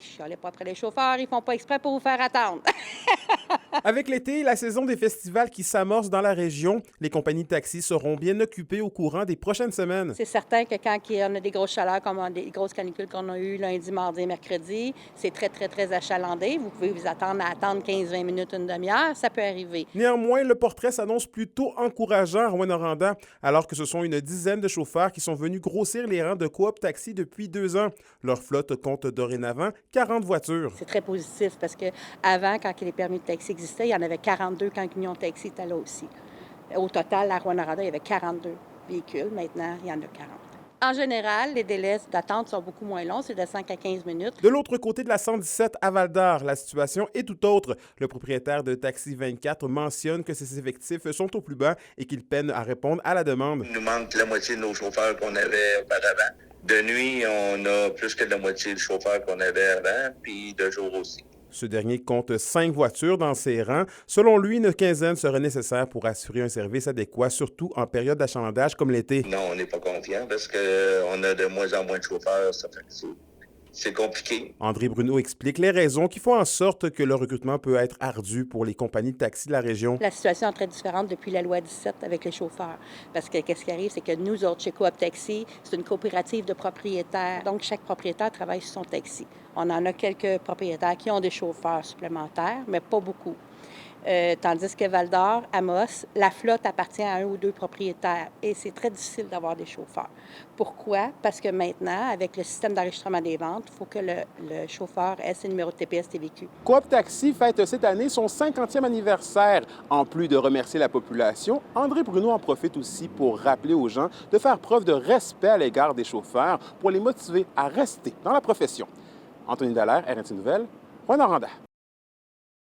Je chialais pas après les chauffeurs, ils font pas exprès pour vous faire attendre. Avec l'été et la saison des festivals qui s'amorce dans la région, les compagnies de taxi seront bien occupées au courant des prochaines semaines. C'est certain que quand on a des grosses chaleurs, comme des grosses canicules qu'on a eues lundi, mardi et mercredi, c'est très, très, très achalandé. Vous pouvez vous attendre à attendre 15-20 minutes, une demi-heure, ça peut arriver. Néanmoins, le portrait s'annonce plutôt encourageant à Rouyn-Noranda, alors que ce sont une dizaine de chauffeurs qui sont venus grossir les rangs de Coop Taxi depuis 2 ans. Leur flotte compte dorénavant 40 voitures. C'est très positif parce qu'avant, quand les permis de taxi existaient, il y en avait 42 quand Union Taxi était là aussi. Au total, à Rouyn-Noranda, il y avait 42 véhicules. Maintenant, il y en a 40. En général, les délais d'attente sont beaucoup moins longs, c'est de 5 à 15 minutes. De l'autre côté de la 117 à Val-d'Or, la situation est tout autre. Le propriétaire de Taxi 24 mentionne que ses effectifs sont au plus bas et qu'il peine à répondre à la demande. Il nous manque la moitié de nos chauffeurs qu'on avait auparavant. De nuit, on a plus que la moitié de chauffeurs qu'on avait avant, puis de jour aussi. Ce dernier compte 5 voitures dans ses rangs. Selon lui, une quinzaine serait nécessaire pour assurer un service adéquat, surtout en période d'achalandage comme l'été. Non, on n'est pas confiant parce qu'on a de moins en moins de chauffeurs. Ça fait que c'est compliqué. André Bruno explique les raisons qui font en sorte que le recrutement peut être ardu pour les compagnies de taxi de la région. La situation est très différente depuis la loi 17 avec les chauffeurs. Parce que qu'est-ce qui arrive, c'est que nous autres, chez Coop Taxi, c'est une coopérative de propriétaires. Donc, chaque propriétaire travaille sur son taxi. On en a quelques propriétaires qui ont des chauffeurs supplémentaires, mais pas beaucoup. Tandis que Val-d'Or, Amos, la flotte appartient à un ou deux propriétaires et c'est très difficile d'avoir des chauffeurs. Pourquoi? Parce que maintenant, avec le système d'enregistrement des ventes, il faut que le chauffeur ait ses numéros de TPS TVQ. Coop Taxi fête cette année son 50e anniversaire. En plus de remercier la population, André Bruno en profite aussi pour rappeler aux gens de faire preuve de respect à l'égard des chauffeurs pour les motiver à rester dans la profession. Anthony Dallaire, RNC Nouvelles, Rouyn-Noranda.